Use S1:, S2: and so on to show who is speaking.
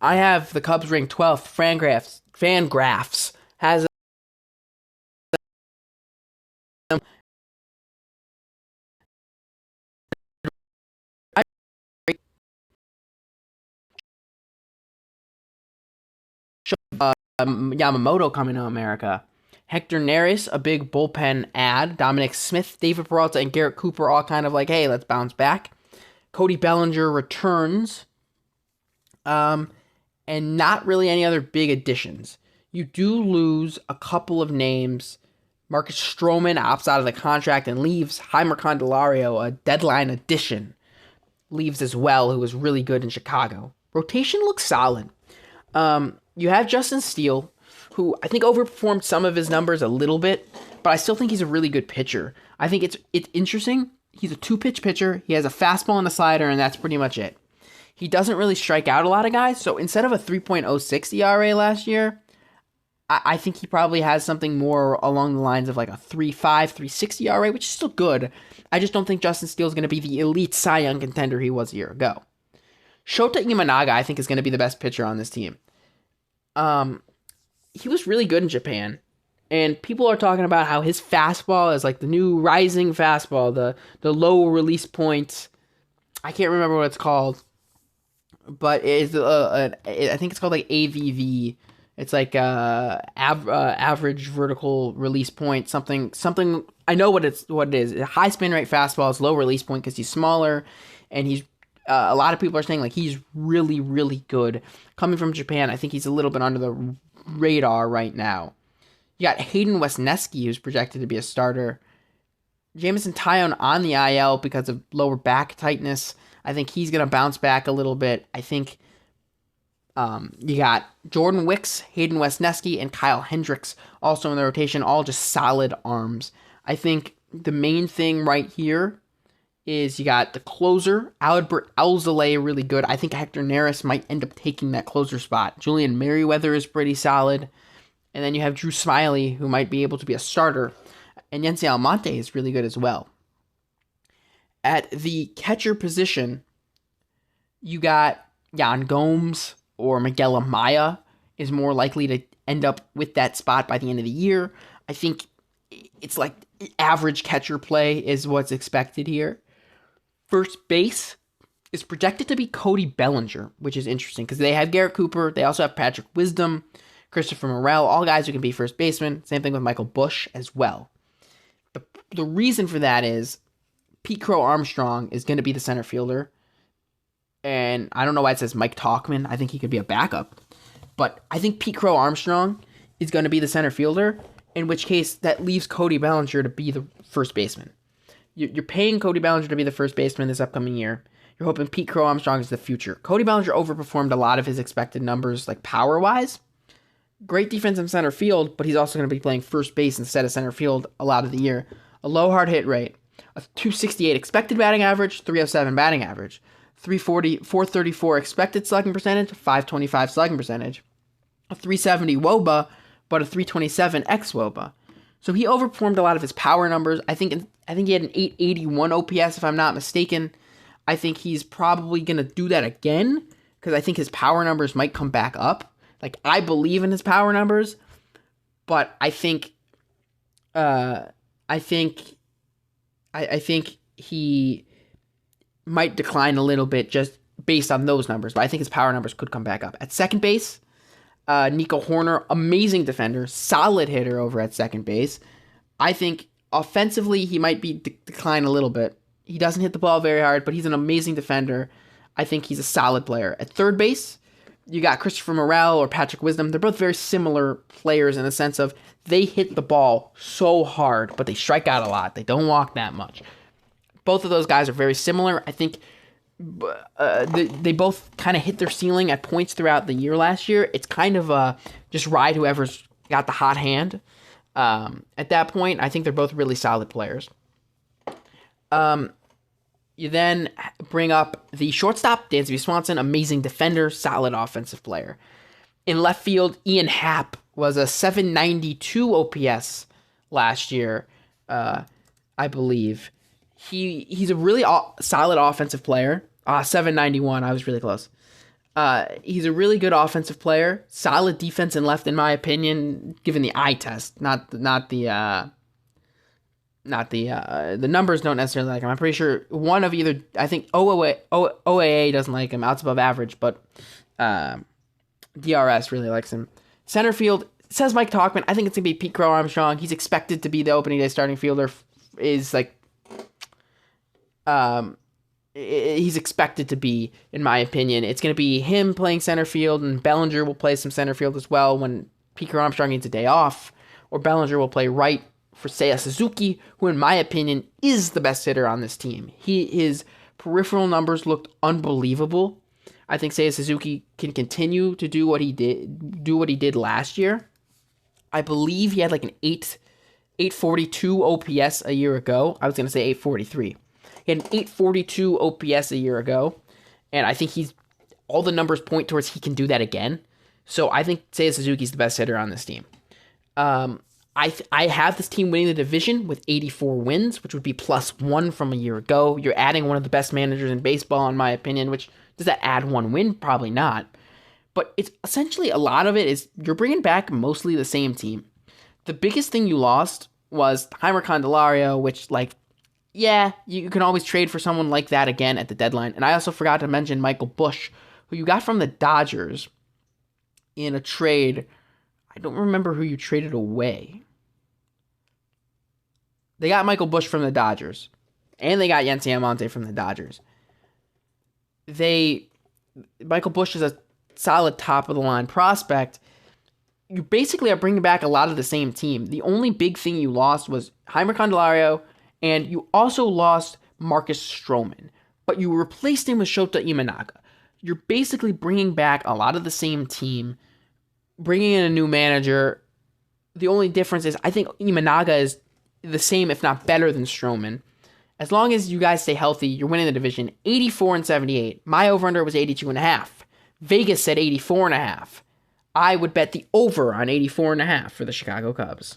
S1: I have the Cubs ranked 12th. Fangraphs has them. Yamamoto coming to America. Hector Neris, a big bullpen ad. Dominic Smith, David Peralta, and Garrett Cooper all kind of like, hey, let's bounce back. Cody Bellinger returns. And not really any other big additions. You do lose a couple of names. Marcus Stroman opts out of the contract and leaves. Heimer Candelario, a deadline addition, leaves as well, who was really good in Chicago. Rotation looks solid. You have Justin Steele, who I think overperformed some of his numbers a little bit, but I still think he's a really good pitcher. I think it's interesting. He's a two-pitch pitcher. He has a fastball and a slider, and that's pretty much it. He doesn't really strike out a lot of guys, so instead of a 3.06 ERA last year, I think he probably has something more along the lines of like a 3.5, 3.6 ERA, which is still good. I just don't think Justin Steele is going to be the elite Cy Young contender he was a year ago. Shota Imanaga, I think, is going to be the best pitcher on this team. He was really good in Japan, and people are talking about how his fastball is like the new rising fastball, the low release point. I can't remember what it's called, but it's I think it's called like AVV. It's like average vertical release point, something. I know what it is. A high spin rate fastball is low release point because he's smaller, and he's a lot of people are saying like he's really, really good. Coming from Japan, I think he's a little bit under the radar right now. You got Hayden Wesneski, who's projected to be a starter. Jameson Taillon on the IL because of lower back tightness. I think he's going to bounce back a little bit. I think you got Jordan Wicks, Hayden Wesneski, and Kyle Hendricks also in the rotation, all just solid arms. I think the main thing right here is you got the closer, Albert Alzolay, really good. I think Hector Neris might end up taking that closer spot. Julian Merriweather is pretty solid. And then you have Drew Smiley, who might be able to be a starter. And Yency Almonte is really good as well. At the catcher position, you got Yan Gomes or Miguel Amaya is more likely to end up with that spot by the end of the year. I think it's like average catcher play is what's expected here. First base is projected to be Cody Bellinger, which is interesting because they have Garrett Cooper. They also have Patrick Wisdom, Christopher Morel, all guys who can be first baseman. Same thing with Michael Busch as well. The reason for that is Pete Crow Armstrong is going to be the center fielder. And I don't know why it says Mike Talkman. I think he could be a backup. But I think Pete Crow Armstrong is going to be the center fielder, in which case that leaves Cody Bellinger to be the first baseman. You're paying Cody Bellinger to be the first baseman this upcoming year. You're hoping Pete Crow Armstrong is the future. Cody Bellinger overperformed a lot of his expected numbers, like power-wise. Great defense in center field, but he's also going to be playing first base instead of center field a lot of the year. A low hard hit rate, a 268 expected batting average, 307 batting average, 434 expected slugging percentage, 525 slugging percentage, a 370 WOBA, but a 327 xWOBA. So he overperformed a lot of his power numbers. I think he had an 881 OPS if I'm not mistaken. I think he's probably going to do that again because I think his power numbers might come back up. Like, I believe in his power numbers, but I think he might decline a little bit just based on those numbers, but I think his power numbers could come back up. At second base, Nico Horner, amazing defender, solid hitter over at second base. I think offensively he might be decline a little bit. He doesn't hit the ball very hard, but he's an amazing defender. I think he's a solid player. At third base, you got Christopher Morel or Patrick Wisdom. They're both very similar players in the sense of they hit the ball so hard, but they strike out a lot. They don't walk that much. Both of those guys are very similar. I think they both kind of hit their ceiling at points throughout the year last year. It's kind of just ride whoever's got the hot hand. At that point, I think they're both really solid players. You then bring up the shortstop, Dansby Swanson, amazing defender, solid offensive player. In left field, Ian Happ was a 792 OPS last year, I believe. He's a really solid offensive player. 791, I was really close. He's a really good offensive player, solid defense and left, in my opinion, given the eye test, the numbers don't necessarily like him. I'm pretty sure one of either, I think OAA doesn't like him, outs above average, but DRS really likes him. Center field, says Mike Talkman. I think it's going to be Pete Crow Armstrong. He's expected to be the opening day starting fielder. He's expected to be, in my opinion. It's going to be him playing center field, and Bellinger will play some center field as well when Pete Crow Armstrong needs a day off, or Bellinger will play right for Seiya Suzuki, who, in my opinion, is the best hitter on this team. His peripheral numbers looked unbelievable. I think Seiya Suzuki can continue to do what he did last year. I believe he had like an 842 OPS a year ago. I was going to say 843. He had an 842 OPS a year ago, and I think all the numbers point towards he can do that again. So I think Seiya Suzuki's the best hitter on this team. I have this team winning the division with 84 wins, which would be +1 from a year ago. You're adding one of the best managers in baseball, in my opinion, which, does that add one win? Probably not. But it's essentially, a lot of it is you're bringing back mostly the same team. The biggest thing you lost was Heimer Candelario, which, you can always trade for someone like that again at the deadline. And I also forgot to mention Michael Busch, who you got from the Dodgers in a trade. I don't remember who you traded away. They got Michael Busch from the Dodgers, and they got Yency Almonte from the Dodgers. Michael Busch is a solid top-of-the-line prospect. You basically are bringing back a lot of the same team. The only big thing you lost was Heimer Candelario, and you also lost Marcus Stroman, but you replaced him with Shota Imanaga. You're basically bringing back a lot of the same team, bringing in a new manager. The only difference is I think Imanaga is the same, if not better, than Stroman. As long as you guys stay healthy, you're winning the division. 84-78. My over-under was 82.5. Vegas said 84.5. I would bet the over on 84.5 for the Chicago Cubs.